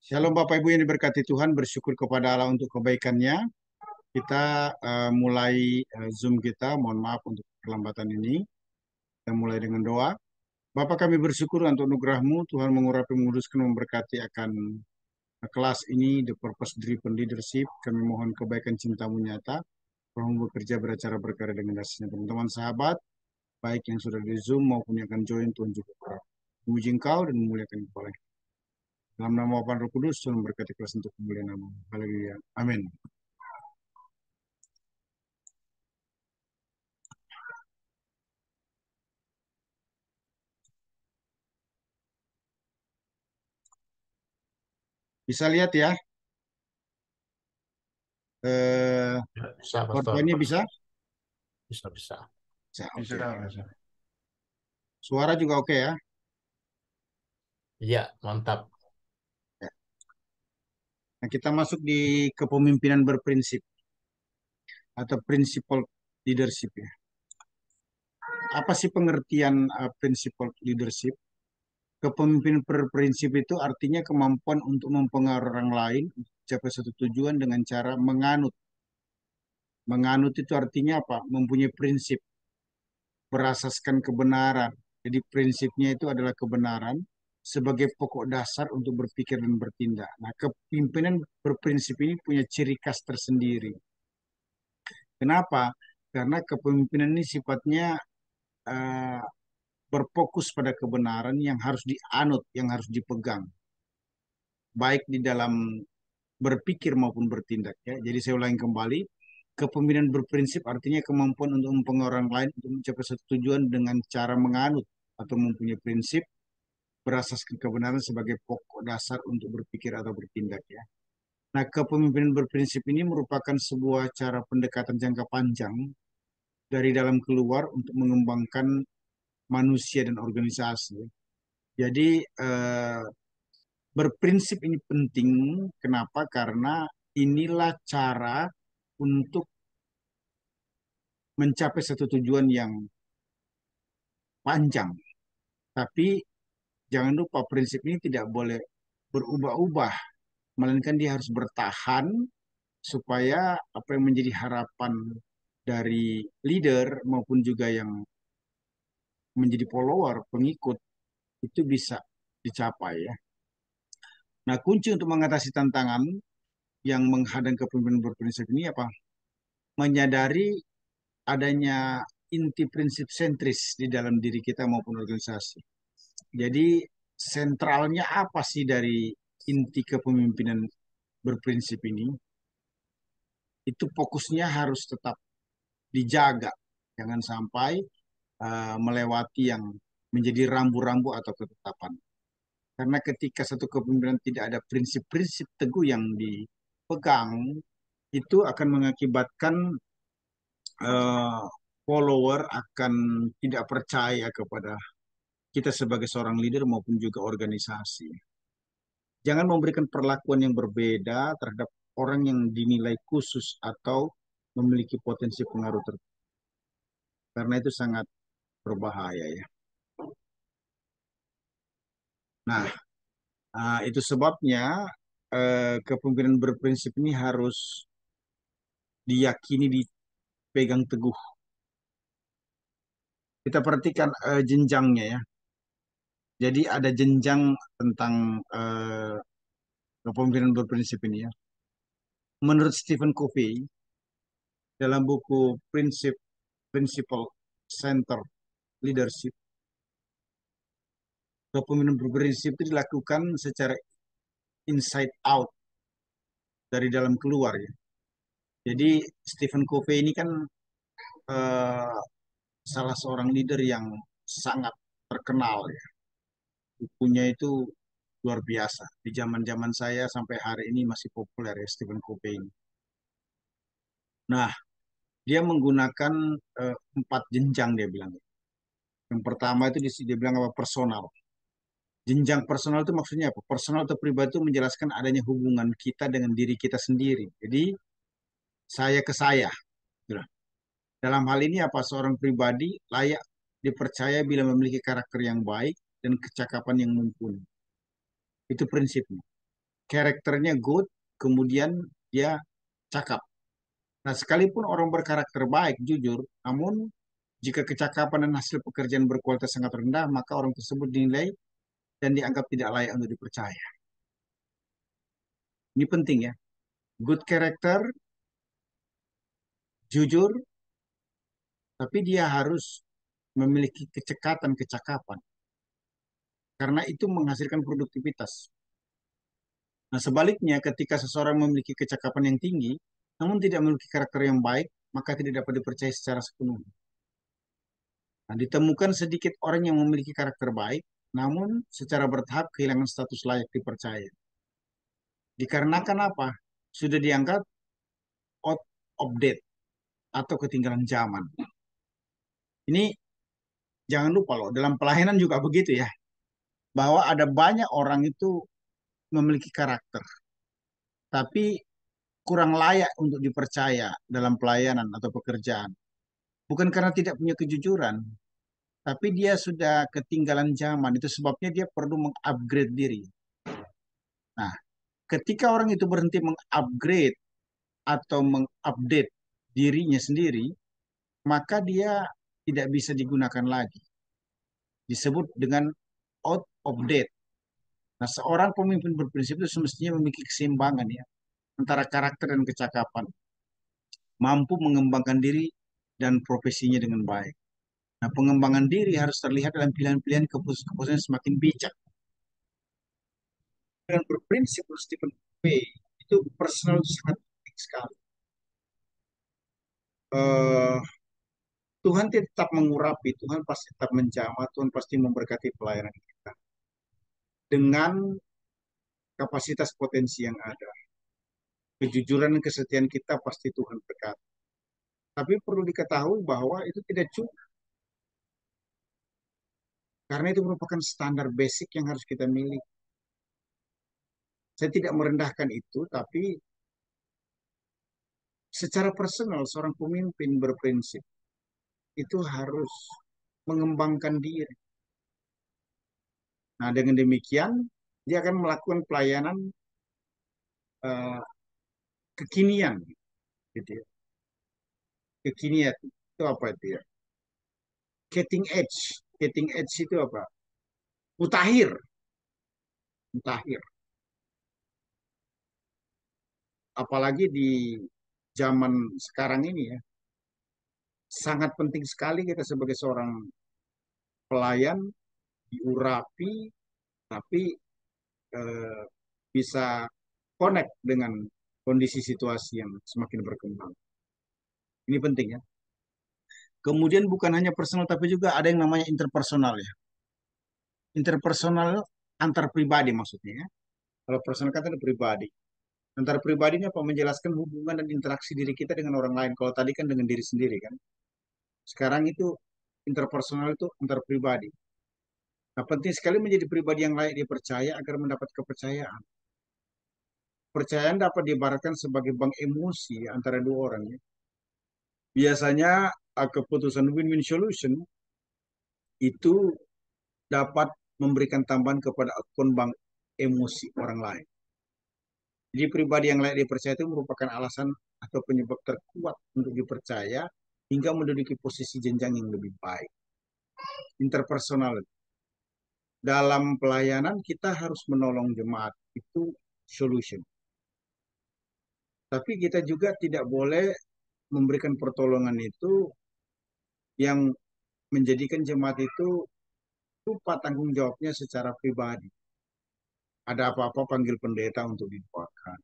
Shalom Bapak Ibu yang diberkati Tuhan, bersyukur kepada Allah untuk kebaikannya. Kita mulai Zoom kita, mohon maaf untuk perlambatan ini. Kita mulai dengan doa. Bapak kami bersyukur untuk anugerah-Mu, Tuhan mengurapi, menguduskan, memberkati akan kelas ini, The Purpose Driven Leadership. Kami mohon kebaikan cinta-Mu nyata, Roh-Mu bekerja beracara berkarya dengan dasarnya. Teman-teman sahabat, baik yang sudah di Zoom maupun yang akan join, Tuhan juga berkati. Memuji Engkau dan memuliakan kepala. Dalam nama Bapa dan Roh Kudus, Tuhan memberkati kelas untuk kemuliaan nama. Haleluya. Amin. Bisa lihat ya, eh, Ya, bisa, Pastor. PowerPoint-nya bisa? Bisa, bisa. Bisa, Bisa, oke. bisa. Suara juga oke ya? Iya, mantap. Ya. Nah, kita masuk di kepemimpinan berprinsip atau principled leadership ya. Apa sih pengertian principled leadership? Kepemimpinan berprinsip itu artinya kemampuan untuk mempengaruhi orang lain untuk mencapai satu tujuan dengan cara menganut. Menganut itu artinya apa? Mempunyai prinsip, berasaskan kebenaran. Jadi prinsipnya itu adalah kebenaran sebagai pokok dasar untuk berpikir dan bertindak. Nah, kepemimpinan berprinsip ini punya ciri khas tersendiri. Kenapa? Karena kepemimpinan ini sifatnya eh, berfokus pada kebenaran yang harus dianut, yang harus dipegang, baik di dalam berpikir maupun bertindak. Ya. Jadi saya ulangi kembali, kepemimpinan berprinsip artinya kemampuan untuk mempengaruhi orang lain untuk mencapai satu tujuan dengan cara menganut atau mempunyai prinsip berasaskan kebenaran sebagai pokok dasar untuk berpikir atau bertindak. Ya. Nah, kepemimpinan berprinsip ini merupakan sebuah cara pendekatan jangka panjang dari dalam keluar untuk mengembangkan manusia dan organisasi. Jadi berprinsip ini penting. Kenapa? Karena inilah cara untuk mencapai satu tujuan yang panjang. Tapi jangan lupa prinsip ini tidak boleh berubah-ubah, melainkan dia harus bertahan supaya apa yang menjadi harapan dari leader maupun juga yang menjadi follower, pengikut itu bisa dicapai ya. Nah, kunci untuk mengatasi tantangan yang menghadang kepemimpinan berprinsip ini apa? Menyadari adanya inti prinsip sentris di dalam diri kita maupun organisasi. Jadi sentralnya apa sih dari inti kepemimpinan berprinsip ini? Itu fokusnya harus tetap dijaga. Jangan sampai melewati yang menjadi rambu-rambu atau ketetapan. Karena ketika satu kepemimpinan tidak ada prinsip-prinsip teguh yang dipegang, itu akan mengakibatkan eh, follower akan tidak percaya kepada kita sebagai seorang leader maupun juga organisasi. Jangan memberikan perlakuan yang berbeda terhadap orang yang dinilai khusus atau memiliki potensi pengaruh tertentu. Karena itu sangat berbahaya ya. Nah, itu sebabnya kepemimpinan berprinsip ini harus diyakini, dipegang teguh. Kita perhatikan jenjangnya ya. Jadi ada jenjang tentang kepemimpinan berprinsip ini ya. Menurut Stephen Covey dalam buku Principle Center Leadership, kepemimpinan berprinsip itu dilakukan secara inside out, dari dalam keluar ya. Jadi Stephen Covey ini kan eh, salah seorang leader yang sangat terkenal ya. Bukunya itu luar biasa. Di zaman-zaman saya sampai hari ini masih populer ya Stephen Covey ini. Nah, dia menggunakan 4 jenjang dia bilang. Yang pertama itu dia bilang apa? Personal. Jenjang personal itu maksudnya apa? Personal atau pribadi itu menjelaskan adanya hubungan kita dengan diri kita sendiri. Jadi saya ke saya. Gitu. Dalam hal ini apa? Seorang pribadi layak dipercaya bila memiliki karakter yang baik dan kecakapan yang mumpuni. Itu prinsipnya. karakternya good, kemudian dia cakap. Nah, sekalipun orang berkarakter baik, jujur, namun jika kecakapan dan hasil pekerjaan berkualitas sangat rendah, maka orang tersebut dinilai dan dianggap tidak layak untuk dipercaya. Ini penting ya. Good character, jujur, tapi dia harus memiliki kecekatan, kecakapan. Karena itu menghasilkan produktivitas. Nah, sebaliknya ketika seseorang memiliki kecakapan yang tinggi, namun tidak memiliki karakter yang baik, maka tidak dapat dipercaya secara sepenuhnya. Nah, ditemukan sedikit orang yang memiliki karakter baik, namun secara bertahap kehilangan status layak dipercaya. Dikarenakan apa? Sudah dianggap out of date atau ketinggalan zaman. Ini jangan lupa loh, dalam pelayanan juga begitu ya, bahwa ada banyak orang itu memiliki karakter, tapi kurang layak untuk dipercaya dalam pelayanan atau pekerjaan. Bukan karena tidak punya kejujuran, tapi dia sudah ketinggalan zaman. Itu sebabnya dia perlu mengupgrade diri. Nah, ketika orang itu berhenti mengupgrade atau mengupdate dirinya sendiri, maka dia tidak bisa digunakan lagi. Disebut dengan out of date. Nah, seorang pemimpin berprinsip itu semestinya memiliki keseimbangan ya antara karakter dan kecakapan, mampu mengembangkan diri dan profesinya dengan baik. Nah, pengembangan diri harus terlihat dalam pilihan-pilihan keputusan-keputusan yang semakin bijak. Dengan berprinsip Stephen Covey itu personal itu sangat penting sekali. Eh, Tuhan tetap mengurapi, Tuhan pasti tetap menjamah, Tuhan pasti memberkati pelayanan kita dengan kapasitas potensi yang ada. Kejujuran dan kesetiaan kita pasti Tuhan berkati. Tapi perlu diketahui bahwa itu tidak cukup. Karena itu merupakan standar basic yang harus kita miliki. Saya tidak merendahkan itu, tapi secara personal seorang pemimpin berprinsip itu harus mengembangkan diri. Nah, dengan demikian dia akan melakukan pelayanan uh, kekinian, gitu ya. Kekinian itu apa itu ya? Cutting edge, cutting edge itu apa? Mutakhir, mutakhir. Apalagi di zaman sekarang ini ya, sangat penting sekali kita sebagai seorang pelayan diurapi, tapi eh, bisa connect dengan kondisi situasi yang semakin berkembang. Ini penting ya. Kemudian bukan hanya personal tapi juga ada yang namanya interpersonal ya. Interpersonal antar pribadi maksudnya ya. Kalau personal kan itu pribadi. Antar pribadinya apa menjelaskan hubungan dan interaksi diri kita dengan orang lain. Kalau tadi kan dengan diri sendiri kan. Sekarang itu interpersonal itu antar pribadi. Nah, penting sekali menjadi pribadi yang layak dipercaya agar mendapat kepercayaan. Percayaan dapat diibaratkan sebagai bank emosi antara dua orang ya. Biasanya keputusan win-win solution itu dapat memberikan tambahan kepada akun bank emosi orang lain. Jadi pribadi yang layak dipercaya itu merupakan alasan atau penyebab terkuat untuk dipercaya hingga menduduki posisi jenjang yang lebih baik. Interpersonal. Dalam pelayanan kita harus menolong jemaat. Itu solution. Tapi kita juga tidak boleh memberikan pertolongan itu yang menjadikan jemaat itu lupa tanggung jawabnya secara pribadi. Ada apa-apa panggil pendeta untuk didoakan.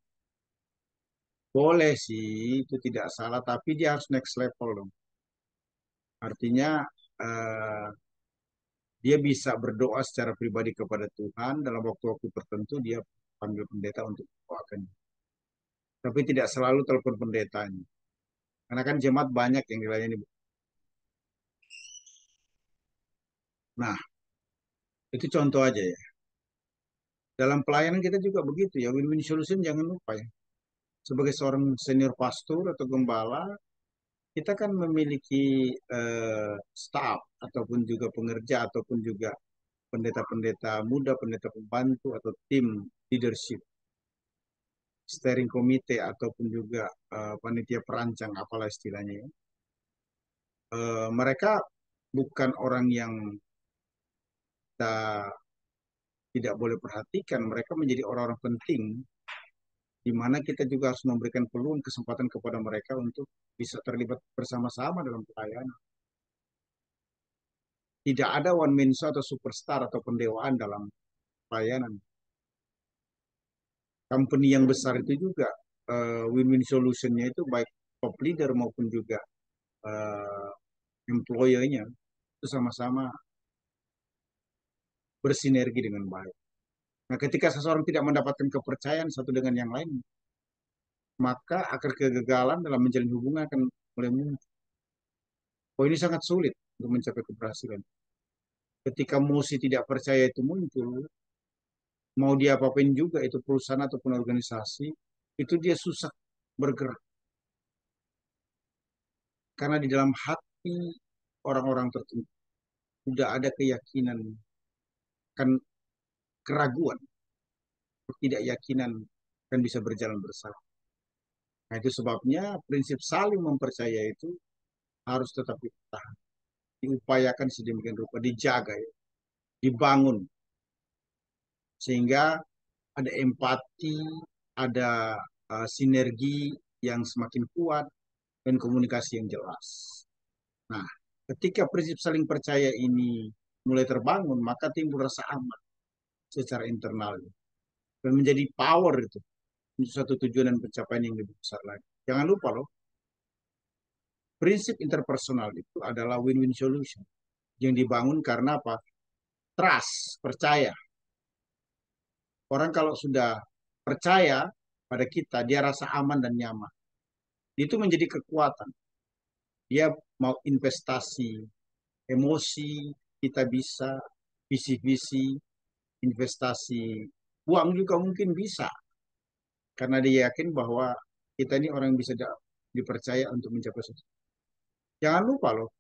Boleh sih, itu tidak salah, tapi dia harus next level dong. Artinya eh, dia bisa berdoa secara pribadi kepada Tuhan dalam waktu-waktu tertentu dia panggil pendeta untuk doakan. Tapi tidak selalu telepon pendetanya. Karena kan jemaat banyak yang dilayani. Nah, itu contoh aja ya. Dalam pelayanan kita juga begitu ya. Win-win solution jangan lupa ya. Sebagai seorang senior pastor atau gembala, kita kan memiliki staff ataupun juga pengerja ataupun juga pendeta-pendeta muda, pendeta pembantu atau tim leadership. steering committee ataupun juga panitia perancang apalah istilahnya ya. Mereka bukan orang yang kita tidak boleh perhatikan, mereka menjadi orang-orang penting di mana kita juga harus memberikan peluang kesempatan kepada mereka untuk bisa terlibat bersama-sama dalam pelayanan. Tidak ada one man show atau superstar atau pendewaan dalam pelayanan. Company yang besar itu juga win-win solutionnya itu baik top leader maupun juga uh, employer-nya itu sama-sama bersinergi dengan baik. Nah, ketika seseorang tidak mendapatkan kepercayaan satu dengan yang lain, maka akar kegagalan dalam menjalin hubungan akan mulai muncul. Oh, ini sangat sulit untuk mencapai keberhasilan. Ketika musuh tidak percaya itu muncul, mau dia apain juga itu perusahaan ataupun organisasi, itu dia susah bergerak. Karena di dalam hati orang-orang tertentu sudah ada keyakinan, kan keraguan, ketidakyakinan kan bisa berjalan bersama. Nah, itu sebabnya prinsip saling mempercaya itu harus tetap ditahan, diupayakan sedemikian rupa, dijaga, ya, dibangun, sehingga ada empati, ada sinergi yang semakin kuat, dan komunikasi yang jelas. Nah, ketika prinsip saling percaya ini mulai terbangun, maka timbul rasa aman secara internal dan menjadi power itu untuk satu tujuan dan pencapaian yang lebih besar lagi. Jangan lupa loh, prinsip interpersonal itu adalah win-win solution yang dibangun karena apa? Trust, percaya. Orang kalau sudah percaya pada kita, dia rasa aman dan nyaman. Itu menjadi kekuatan. Dia mau investasi, emosi, kita bisa, visi-visi, investasi, uang juga mungkin bisa. Karena dia yakin bahwa kita ini orang yang bisa dipercaya untuk mencapai sesuatu. Jangan lupa loh,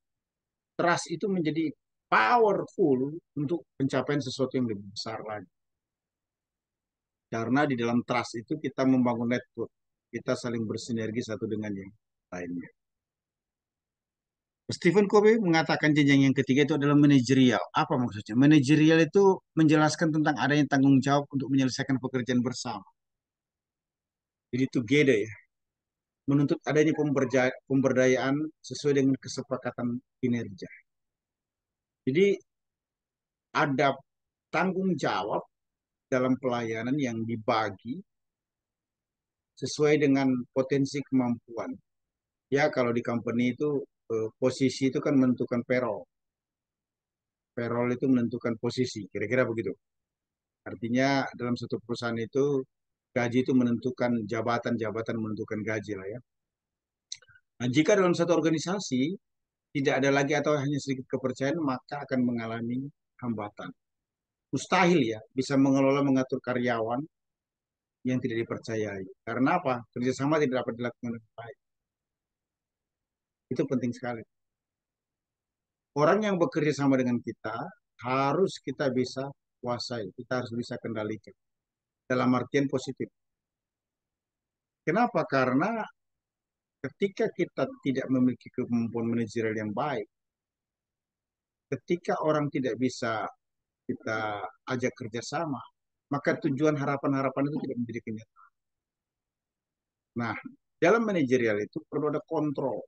trust itu menjadi powerful untuk pencapaian sesuatu yang lebih besar lagi. Karena di dalam trust itu kita membangun network. Kita saling bersinergi satu dengan yang lainnya. Stephen Covey mengatakan jenjang yang ketiga itu adalah manajerial. Apa maksudnya? Manajerial itu menjelaskan tentang adanya tanggung jawab untuk menyelesaikan pekerjaan bersama. Jadi together ya. Menuntut adanya pemberdayaan sesuai dengan kesepakatan kinerja. Jadi ada tanggung jawab dalam pelayanan yang dibagi sesuai dengan potensi kemampuan. Ya, kalau di company itu posisi itu kan menentukan payroll. Payroll itu menentukan posisi, kira-kira begitu. Artinya dalam satu perusahaan itu gaji itu menentukan jabatan-jabatan menentukan gaji lah ya. Nah, jika dalam satu organisasi tidak ada lagi atau hanya sedikit kepercayaan, maka akan mengalami hambatan. Mustahil ya bisa mengelola mengatur karyawan yang tidak dipercayai. Karena apa? Kerjasama tidak dapat dilakukan dengan baik. Itu penting sekali. Orang yang bekerja sama dengan kita harus kita bisa kuasai, kita harus bisa kendalikan. Dalam artian positif. Kenapa? Karena ketika kita tidak memiliki kemampuan manajerial yang baik, ketika orang tidak bisa kita ajak kerjasama, maka tujuan harapan-harapan itu tidak menjadi kenyataan. Nah, dalam manajerial itu perlu ada kontrol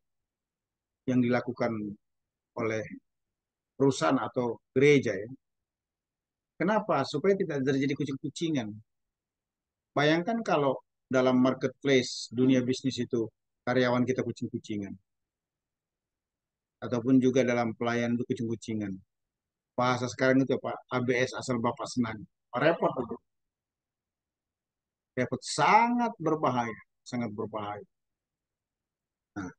yang dilakukan oleh perusahaan atau gereja ya. Kenapa? Supaya tidak terjadi kucing-kucingan. Bayangkan kalau dalam marketplace dunia bisnis itu karyawan kita kucing-kucingan. Ataupun juga dalam pelayan itu kucing-kucingan. Bahasa sekarang itu apa? ABS asal Bapak senang. Repot itu. Repot. Sangat berbahaya. Sangat berbahaya. Nah,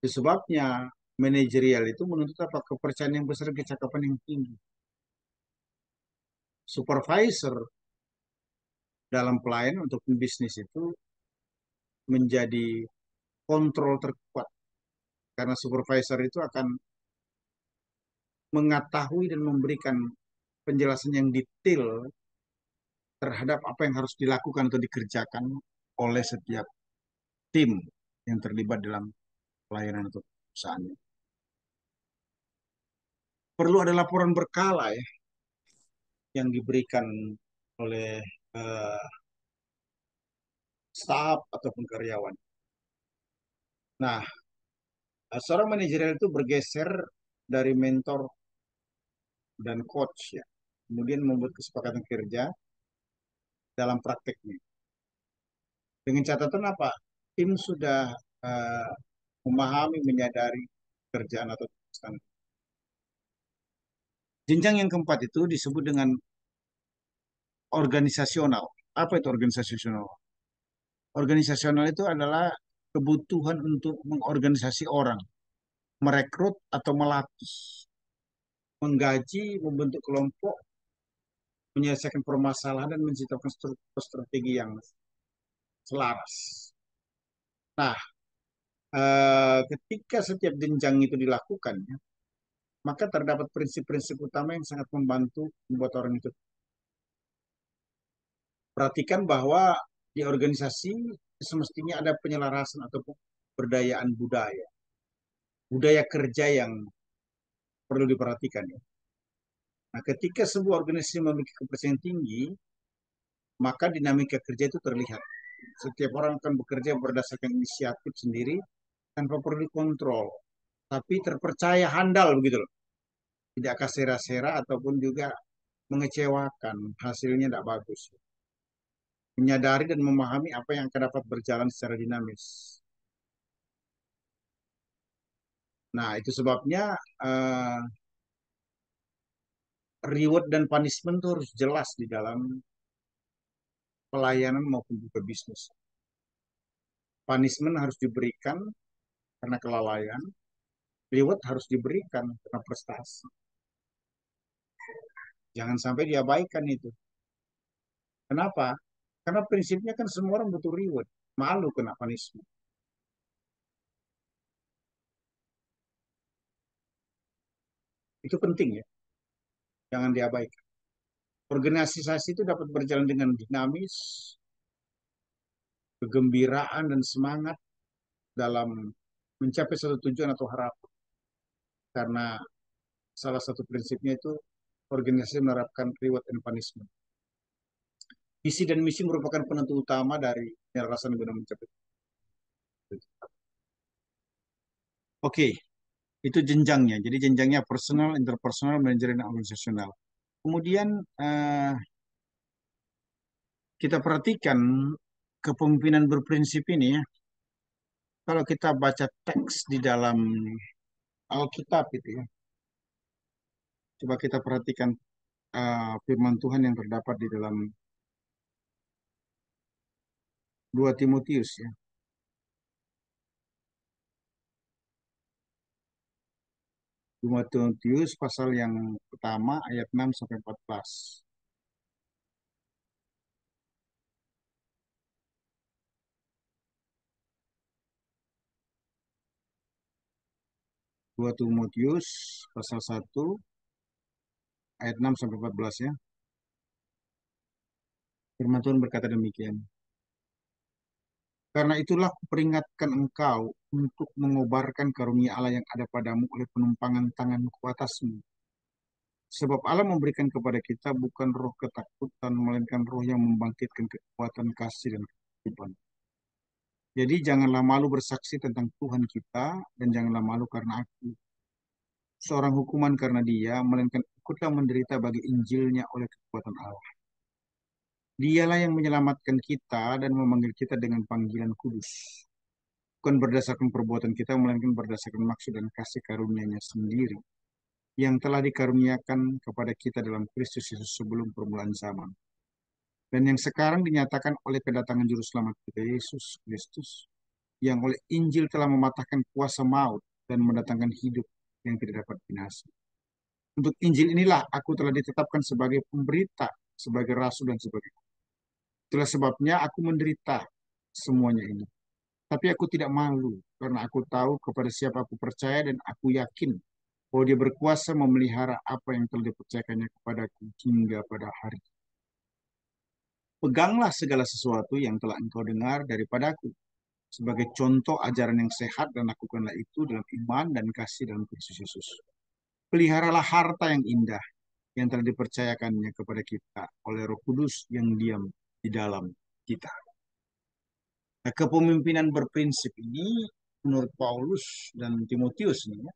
itu sebabnya manajerial itu menuntut apa? Kepercayaan yang besar, kecakapan yang tinggi. Supervisor dalam pelayan untuk bisnis itu menjadi kontrol terkuat. Karena supervisor itu akan mengetahui dan memberikan penjelasan yang detail terhadap apa yang harus dilakukan atau dikerjakan oleh setiap tim yang terlibat dalam pelayanan atau perusahaan. Perlu ada laporan berkala ya yang diberikan oleh eh, staf ataupun karyawan. Nah, seorang manajerial itu bergeser dari mentor dan coach ya. Kemudian membuat kesepakatan kerja dalam prakteknya. Dengan catatan apa? Tim sudah eh, memahami, menyadari kerjaan atau tugasan. Jenjang yang keempat itu disebut dengan organisasional. Apa itu organisasional? Organisasional itu adalah kebutuhan untuk mengorganisasi orang, merekrut atau melatih, menggaji, membentuk kelompok, menyelesaikan permasalahan dan menciptakan strategi yang selaras. Nah, ketika setiap jenjang itu dilakukan, ya, maka terdapat prinsip-prinsip utama yang sangat membantu membuat orang itu. Perhatikan bahwa di organisasi semestinya ada penyelarasan atau pemberdayaan budaya, budaya kerja yang perlu diperhatikan. Ya. Nah, ketika sebuah organisasi memiliki kepercayaan tinggi, maka dinamika kerja itu terlihat. Setiap orang akan bekerja berdasarkan inisiatif sendiri tanpa perlu dikontrol, tapi terpercaya handal begitu loh. Tidak kasera-sera ataupun juga mengecewakan, hasilnya tidak bagus. Menyadari dan memahami apa yang akan dapat berjalan secara dinamis. Nah, itu sebabnya eh, reward dan punishment itu harus jelas di dalam pelayanan maupun juga bisnis. Punishment harus diberikan karena kelalaian, reward harus diberikan karena prestasi. Jangan sampai diabaikan itu. Kenapa? Karena prinsipnya kan semua orang butuh reward. Malu kena punishment. Itu penting ya, jangan diabaikan. Organisasi itu dapat berjalan dengan dinamis, kegembiraan dan semangat dalam mencapai satu tujuan atau harapan. Karena salah satu prinsipnya itu organisasi menerapkan reward and punishment. Visi dan misi merupakan penentu utama dari penyelarasan guna mencapai. Oke, itu jenjangnya. Jadi jenjangnya personal, interpersonal, manajerial, dan organisasional. Kemudian kita perhatikan kepemimpinan berprinsip ini ya. Kalau kita baca teks di dalam Alkitab itu ya, coba kita perhatikan firman Tuhan yang terdapat di dalam 2 Timotius ya. 2 Timotius pasal yang pertama ayat 6 sampai 14. 2 Timotius pasal 1 ayat 6 sampai 14 ya. Firman Tuhan berkata demikian. Karena itulah kuperingatkan engkau untuk mengobarkan karunia Allah yang ada padamu oleh penumpangan tanganku atasmu. Sebab Allah memberikan kepada kita bukan roh ketakutan, melainkan roh yang membangkitkan kekuatan kasih dan kehidupan. Jadi janganlah malu bersaksi tentang Tuhan kita, dan janganlah malu karena aku seorang hukuman karena dia, melainkan ikutlah menderita bagi Injilnya oleh kekuatan Allah. Dialah yang menyelamatkan kita dan memanggil kita dengan panggilan kudus. Bukan berdasarkan perbuatan kita, melainkan berdasarkan maksud dan kasih karunia-Nya sendiri, yang telah dikaruniakan kepada kita dalam Kristus Yesus sebelum permulaan zaman. Dan yang sekarang dinyatakan oleh kedatangan Juru Selamat kita, Yesus Kristus, yang oleh Injil telah mematahkan kuasa maut dan mendatangkan hidup yang tidak dapat binasa. Untuk Injil inilah aku telah ditetapkan sebagai pemberita, sebagai rasul dan sebagai. Itulah sebabnya aku menderita semuanya ini. Tapi aku tidak malu, karena aku tahu kepada siapa aku percaya dan aku yakin bahwa dia berkuasa memelihara apa yang telah dipercayakannya kepadaku hingga pada hari. peganglah segala sesuatu yang telah engkau dengar daripadaku sebagai contoh ajaran yang sehat dan lakukanlah itu dalam iman dan kasih dalam Kristus Yesus. Peliharalah harta yang indah yang telah dipercayakannya kepada kita oleh Roh Kudus yang diam di dalam kita. Nah, kepemimpinan berprinsip ini menurut Paulus dan Timotius ini ya,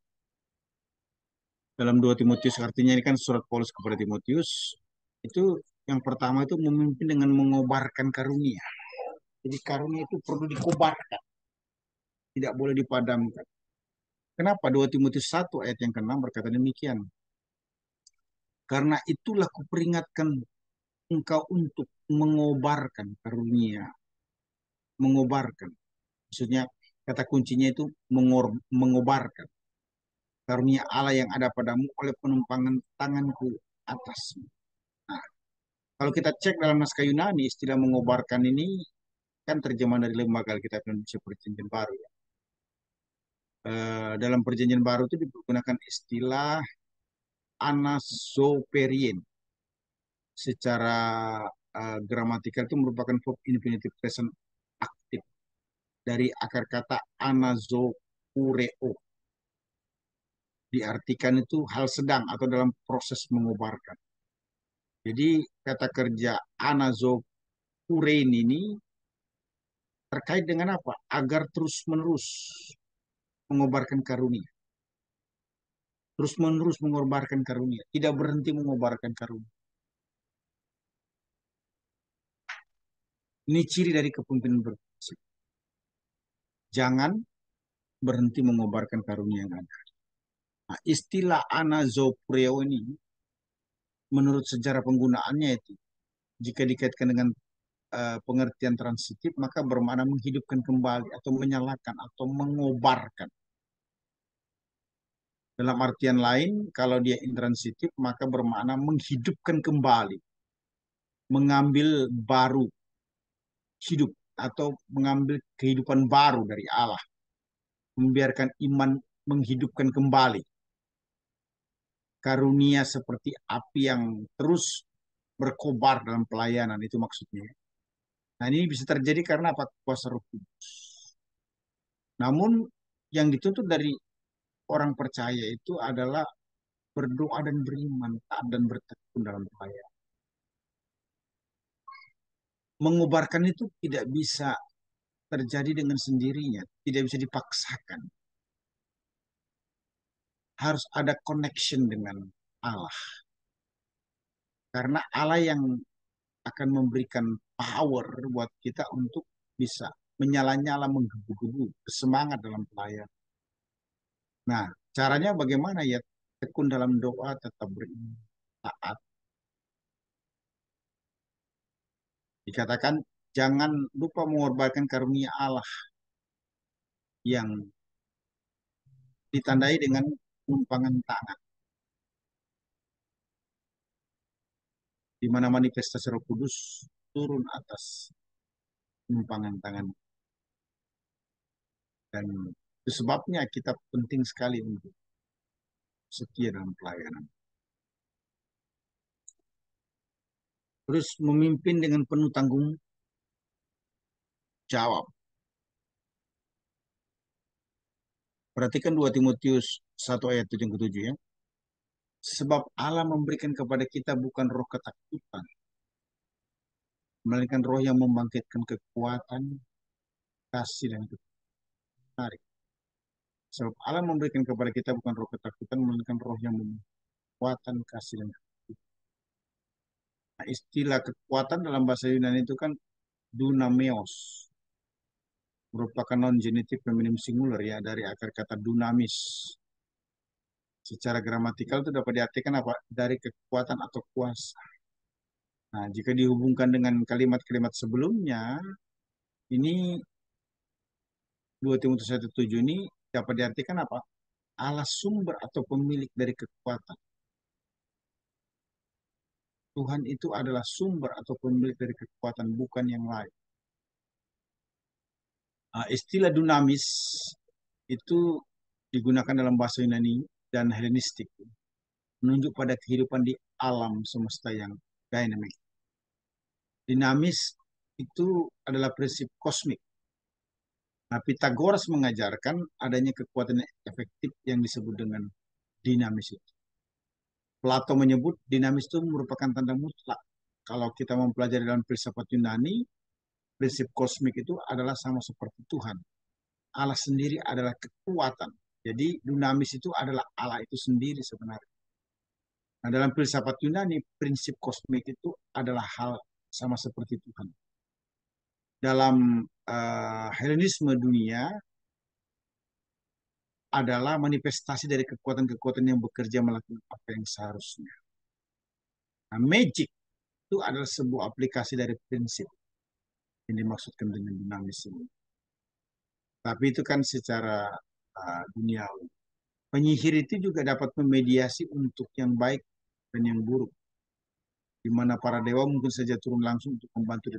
dalam 2 Timotius artinya ini kan surat Paulus kepada Timotius itu yang pertama itu memimpin dengan mengobarkan karunia. Jadi karunia itu perlu dikobarkan, tidak boleh dipadamkan. Kenapa 2 Timotius 1 ayat yang ke-6 berkata demikian? Karena itulah kuperingatkan engkau untuk mengobarkan karunia, mengobarkan. Maksudnya kata kuncinya itu mengobarkan karunia Allah yang ada padamu oleh penumpangan tanganku atasmu. Nah, kalau kita cek dalam naskah Yunani, istilah mengobarkan ini kan terjemahan dari Lembaga Alkitab Indonesia Perjanjian Baru. Ya. Dalam Perjanjian Baru itu digunakan istilah anasoperien. Secara gramatikal itu merupakan verb infinitive present aktif dari akar kata anazokureo. Diartikan itu hal sedang atau dalam proses mengobarkan. Jadi kata kerja anazokurein ini terkait dengan apa? Agar terus-menerus mengobarkan karunia. Terus-menerus mengobarkan karunia. Tidak berhenti mengobarkan karunia. Ini ciri dari kepemimpinan berprinsip. Jangan berhenti mengobarkan karunia yang ada. Nah, istilah anazopreo ini menurut sejarah penggunaannya itu jika dikaitkan dengan pengertian transitif maka bermakna menghidupkan kembali atau menyalakan atau mengobarkan. Dalam artian lain, kalau dia intransitif maka bermakna menghidupkan kembali, mengambil baru hidup atau mengambil kehidupan baru dari Allah, membiarkan iman menghidupkan kembali karunia seperti api yang terus berkobar dalam pelayanan itu maksudnya. Nah ini bisa terjadi karena apa? Kuasa Roh Kudus. Namun yang dituntut dari orang percaya itu adalah berdoa dan beriman, taat dan bertekun dalam pelayanan. Mengubarkan itu tidak bisa terjadi dengan sendirinya, tidak bisa dipaksakan. Harus ada connection dengan Allah. Karena Allah yang akan memberikan power buat kita untuk bisa menyala-nyala, menggebu-gebu, bersemangat dalam pelayanan. Nah, caranya bagaimana ya? Tekun dalam doa, tetap beriman, taat. Dikatakan, jangan lupa mengorbankan karunia Allah yang ditandai dengan tumpangan tangan. Di mana manifestasi Roh Kudus turun atas tumpangan tangan. Dan itu sebabnya kita penting sekali untuk setia dalam pelayanan. Terus memimpin dengan penuh tanggung jawab. Perhatikan 2 Timotius 1 ayat 7 ya. Sebab Allah memberikan kepada kita bukan roh ketakutan, melainkan roh yang membangkitkan kekuatan, kasih, dan ketarik. Sebab Allah memberikan kepada kita bukan roh ketakutan, melainkan roh yang memberikan kekuatan, kasih, dan ketarik. Nah, istilah kekuatan dalam bahasa Yunani itu kan dunameos, merupakan non genitif feminim singular ya dari akar kata dunamis. Secara gramatikal itu dapat diartikan apa? Dari kekuatan atau kuasa. Nah, jika dihubungkan dengan kalimat-kalimat sebelumnya, ini 2 Timotius 1:7 ini dapat diartikan apa? Allah sumber atau pemilik dari kekuatan. Tuhan itu adalah sumber atau pemilik dari kekuatan, bukan yang lain. Nah, istilah dunamis itu digunakan dalam bahasa Yunani dan Helenistik, menunjuk pada kehidupan di alam semesta yang dynamic. Dinamis itu adalah prinsip kosmik. Nah, Pitagoras mengajarkan adanya kekuatan yang efektif yang disebut dengan dinamis itu. Plato menyebut dinamis itu merupakan tanda mutlak. Kalau kita mempelajari dalam filsafat Yunani, prinsip kosmik itu adalah sama seperti Tuhan. Allah sendiri adalah kekuatan. Jadi dinamis itu adalah Allah itu sendiri sebenarnya. Nah, dalam filsafat Yunani, prinsip kosmik itu adalah hal sama seperti Tuhan. Dalam Helenisme dunia adalah manifestasi dari kekuatan-kekuatan yang bekerja melakukan apa yang seharusnya. Nah, magic itu adalah sebuah aplikasi dari prinsip yang dimaksudkan dengan dinamis ini. Tapi itu kan secara duniawi. Penyihir itu juga dapat memediasi untuk yang baik dan yang buruk, di mana para dewa mungkin saja turun langsung untuk membantu.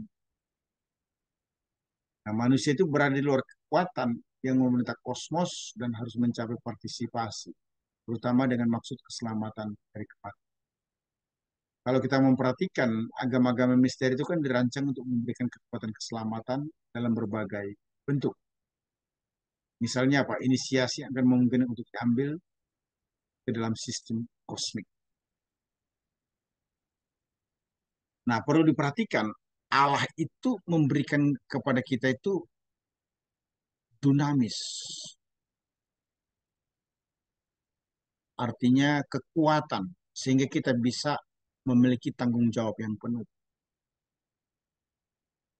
Nah, manusia itu berada di luar kekuatan yang memerintah kosmos dan harus mencapai partisipasi, terutama dengan maksud keselamatan dari kematian. Kalau kita memperhatikan agama-agama misteri itu kan dirancang untuk memberikan kekuatan keselamatan dalam berbagai bentuk. Misalnya apa? Inisiasi akan memungkinkan untuk diambil ke dalam sistem kosmik. Nah, perlu diperhatikan Allah itu memberikan kepada kita itu dunamis, artinya kekuatan, sehingga kita bisa memiliki tanggung jawab yang penuh.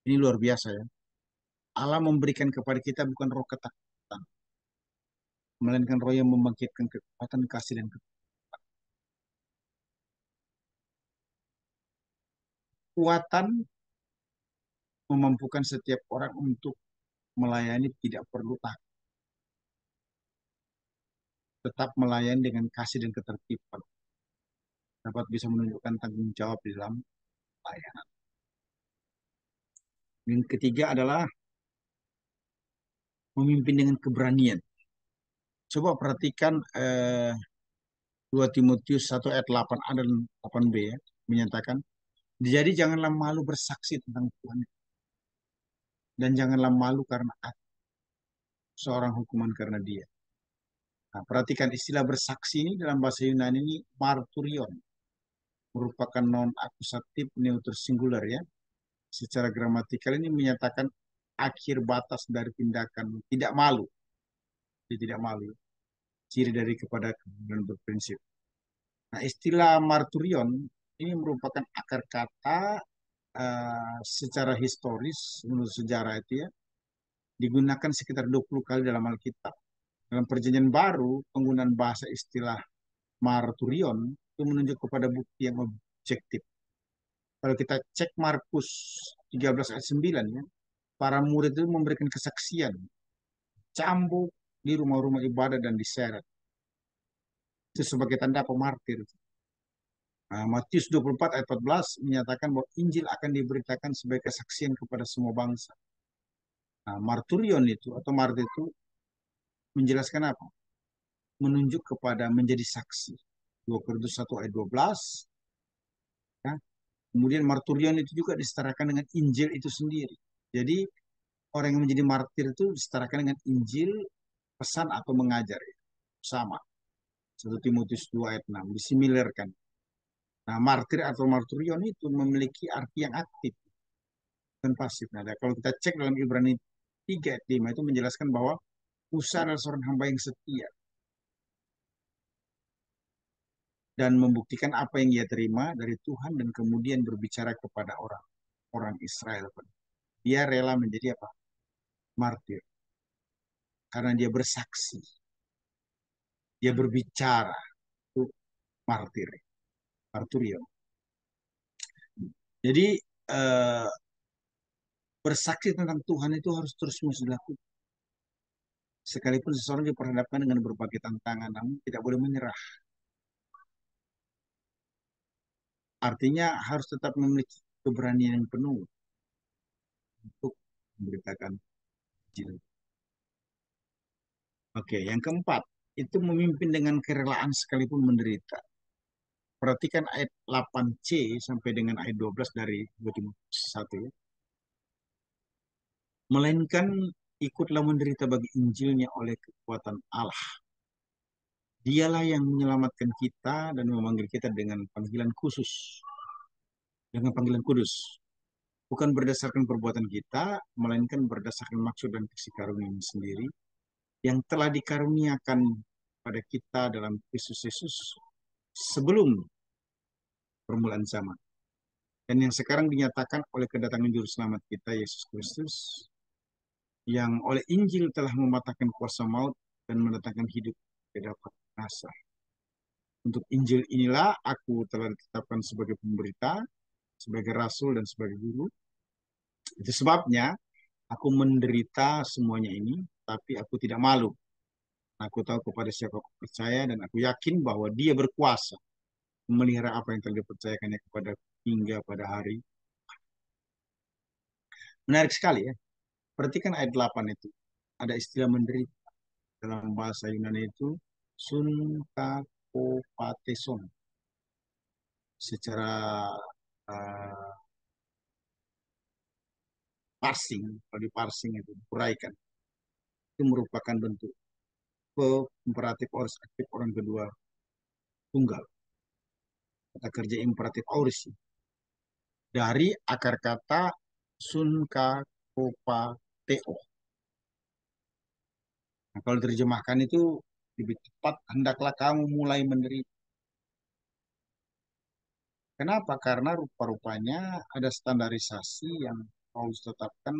Ini luar biasa ya. Allah memberikan kepada kita bukan roh ketakutan, melainkan roh yang membangkitkan kekuatan kasih dan kekuatan memampukan setiap orang untuk melayani tidak perlu takut, tetap melayani dengan kasih dan ketertiban, dapat bisa menunjukkan tanggung jawab di dalam layanan. Yang ketiga adalah memimpin dengan keberanian. Coba perhatikan 2 Timotius 1 ayat 8a dan 8b ya, menyatakan, jadi janganlah malu bersaksi tentang Tuhan dan janganlah malu karena aku seorang hukuman karena dia. Nah, perhatikan istilah bersaksi ini dalam bahasa Yunani ini marturion, merupakan non akusatif neuter singular ya. Secara gramatikal ini menyatakan akhir batas dari tindakan tidak malu. Dia tidak malu. Ciri dari kepada kebenaran berprinsip. Nah, istilah marturion ini merupakan akar kata secara historis menurut sejarah itu ya digunakan sekitar 20 kali dalam Alkitab. Dalam Perjanjian Baru, penggunaan bahasa istilah marturion itu menunjuk kepada bukti yang objektif. Kalau kita cek Markus 13 ayat 9 ya, para murid itu memberikan kesaksian, cambuk di rumah-rumah ibadah dan diseret. Itu sebagai tanda pemartir. Nah, Matius 24 ayat 14 menyatakan bahwa Injil akan diberitakan sebagai kesaksian kepada semua bangsa. Nah, marturion itu atau martir itu menjelaskan apa? Menunjuk kepada menjadi saksi. 2 Korintus 1 ayat 12. Ya. Kemudian marturion itu juga disetarakan dengan Injil itu sendiri. Jadi orang yang menjadi martir itu disetarakan dengan Injil, pesan atau mengajar. Ya. Sama. 1 Timotius 2 ayat 6. Disimilarkan. Nah, martir atau marturion itu memiliki arti yang aktif dan pasif. Nah, kalau kita cek dalam Ibrani 3 ayat 5 itu menjelaskan bahwa Musa adalah seorang hamba yang setia dan membuktikan apa yang ia terima dari Tuhan dan kemudian berbicara kepada orang Israel. Dia rela menjadi apa? Martir. Karena dia bersaksi. Dia berbicara. Itu martir. Marturio. Jadi eh, bersaksi tentang Tuhan itu harus terus-menerus dilakukan. Sekalipun seseorang diperhadapkan dengan berbagai tantangan, namun tidak boleh menyerah. Artinya harus tetap memiliki keberanian yang penuh untuk memberitakan Injil. Oke, yang keempat, itu memimpin dengan kerelaan sekalipun menderita. perhatikan ayat 8c sampai dengan ayat 12 dari 2 Timotius 1 ya. Melainkan ikutlah menderita bagi Injilnya oleh kekuatan Allah. Dialah yang menyelamatkan kita dan memanggil kita dengan panggilan khusus, dengan panggilan kudus. Bukan berdasarkan perbuatan kita, melainkan berdasarkan maksud dan kasih karunia sendiri yang telah dikaruniakan pada kita dalam Kristus Yesus sebelum permulaan zaman. Dan yang sekarang dinyatakan oleh kedatangan Juru Selamat kita, Yesus Kristus, yang oleh Injil telah mematahkan kuasa maut dan mendatangkan hidup ke dapat rasa. Untuk Injil inilah aku telah ditetapkan sebagai pemberita, sebagai rasul, dan sebagai guru. Itu sebabnya aku menderita semuanya ini, tapi aku tidak malu. Aku tahu kepada siapa aku percaya, dan aku yakin bahwa dia berkuasa memelihara apa yang telah dipercayakannya kepada hingga pada hari. Menarik sekali ya. Perhatikan ayat 8 itu. Ada istilah menderita. Dalam bahasa Yunani itu sunkakopateson. Secara uh, parsing, kalau di parsing itu diuraikan, itu merupakan bentuk imperatif aorist aktif orang kedua tunggal. Kata kerja imperatif aorist dari akar kata sunkakopateo. Nah, kalau diterjemahkan itu lebih tepat, hendaklah kamu mulai menderita. Kenapa? Karena rupa-rupanya ada standarisasi yang Paulus tetapkan.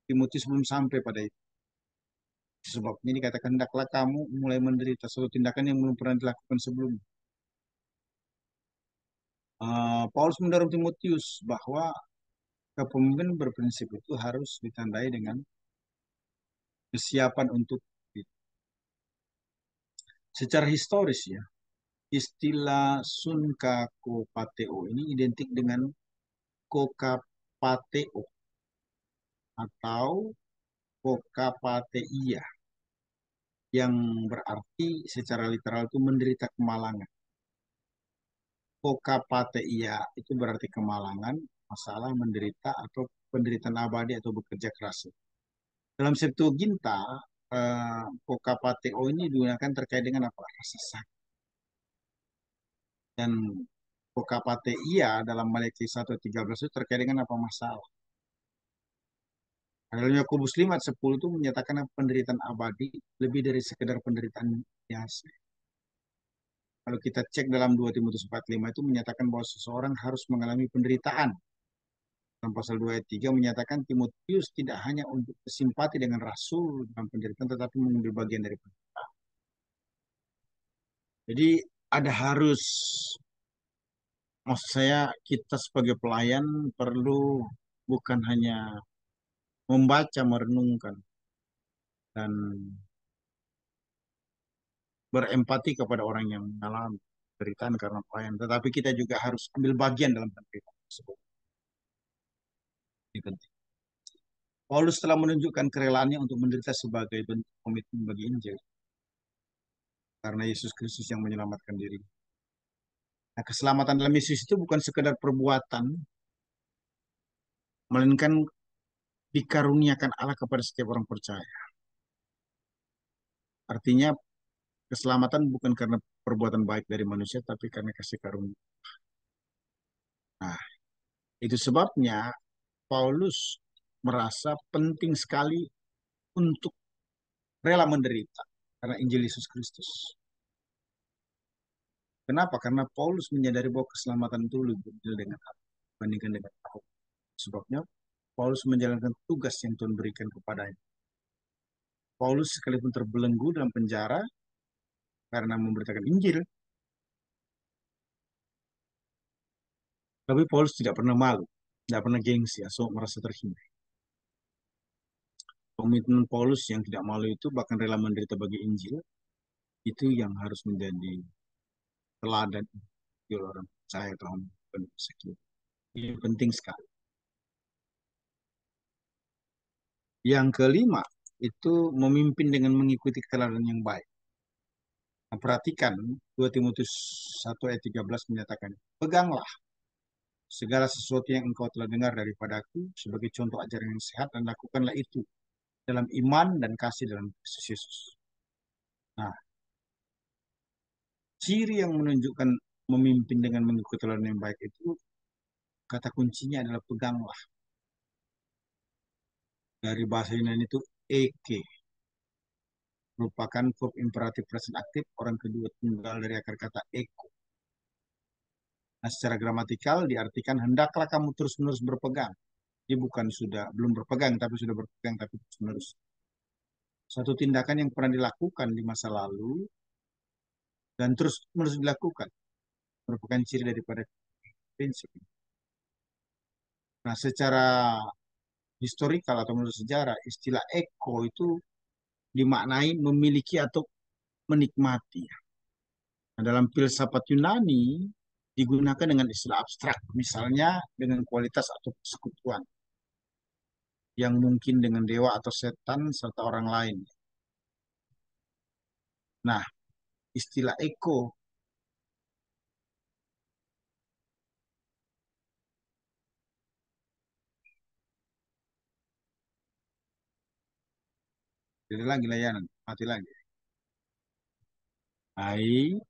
Timotius belum sampai pada itu. Sebabnya dikatakan, hendaklah kamu mulai menderita suatu tindakan yang belum pernah dilakukan sebelumnya. Paulus mendorong Timotius bahwa kepemimpinan berprinsip itu harus ditandai dengan kesiapan untuk itu. Secara historis ya, istilah sunkakopateo ini identik dengan kokapateo atau kokapateia yang berarti secara literal itu menderita kemalangan. Kokapateia itu berarti kemalangan, masalah, menderita, atau penderitaan abadi atau bekerja keras. Dalam Septuaginta, kokapateo ini digunakan terkait dengan apa? Rasa sakit. Dan kokapateia dalam Maleakhi 1:13 itu terkait dengan apa masalah. Dalam Yakobus 5:10 itu menyatakan penderitaan abadi lebih dari sekedar penderitaan biasa. Kalau kita cek dalam 2 Timotius 4:5 itu menyatakan bahwa seseorang harus mengalami penderitaan. Dalam pasal 2 ayat 3 menyatakan Timotius tidak hanya untuk bersimpati dengan rasul dalam penderitaan, tetapi mengambil bagian dari penderitaan. Jadi ada harus, maksud saya kita sebagai pelayan perlu bukan hanya membaca, merenungkan, dan berempati kepada orang yang mengalami penderitaan karena pelayan, tetapi kita juga harus ambil bagian dalam penderitaan tersebut. Ini penting. Paulus telah menunjukkan kerelaannya untuk menderita sebagai bentuk komitmen bagi Injil, karena Yesus Kristus yang menyelamatkan diri. Nah, keselamatan dalam Yesus itu bukan sekedar perbuatan, melainkan dikaruniakan Allah kepada setiap orang percaya. Artinya keselamatan bukan karena perbuatan baik dari manusia, tapi karena kasih karunia. Nah, itu sebabnya Paulus merasa penting sekali untuk rela menderita karena Injil Yesus Kristus. Kenapa? Karena Paulus menyadari bahwa keselamatan itu lebih dengan apa dibandingkan dengan apa. Sebabnya Paulus menjalankan tugas yang Tuhan berikan kepadanya. Paulus sekalipun terbelenggu dalam penjara karena memberitakan Injil, tapi Paulus tidak pernah malu, tidak pernah gengsi atau merasa terhina. Komitmen Paulus yang tidak malu itu bahkan rela menderita bagi Injil, itu yang harus menjadi teladan bagi orang percaya Tuhan penuh sekian. Ini penting sekali. Yang kelima itu memimpin dengan mengikuti teladan yang baik. Nah, perhatikan 2 Timotius 1 ayat 13 menyatakan, peganglah segala sesuatu yang engkau telah dengar daripadaku sebagai contoh ajaran yang sehat dan lakukanlah itu dalam iman dan kasih dalam Kristus Yesus. Nah, ciri yang menunjukkan memimpin dengan mengikuti teladan yang baik itu kata kuncinya adalah peganglah. Dari bahasa Yunani itu eke, merupakan verb imperatif present aktif orang kedua tunggal dari akar kata eko. Nah, secara gramatikal diartikan hendaklah kamu terus-menerus berpegang. Dia bukan sudah belum berpegang tapi sudah berpegang tapi terus-menerus. Satu tindakan yang pernah dilakukan di masa lalu dan terus-menerus dilakukan merupakan ciri daripada prinsip. Nah, secara historikal atau menurut sejarah, istilah eko itu dimaknai memiliki atau menikmati. Nah, dalam filsafat Yunani digunakan dengan istilah abstrak, misalnya dengan kualitas atau persekutuan yang mungkin dengan dewa atau setan serta orang lain. Nah, istilah eko jadi lagi layanan, mati lagi. Hai,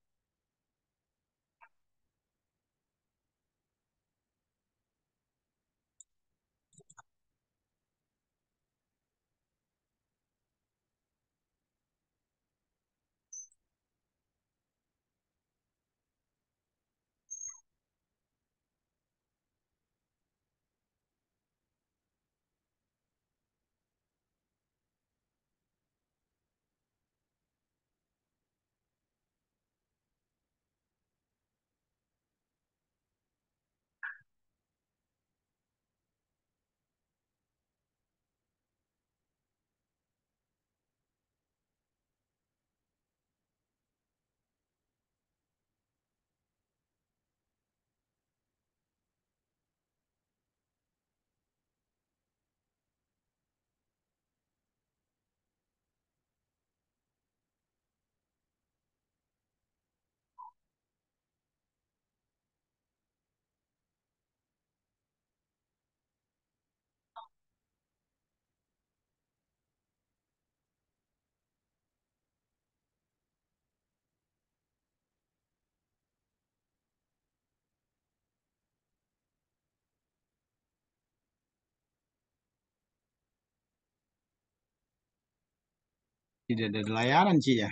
tidak ada layanan sih ya.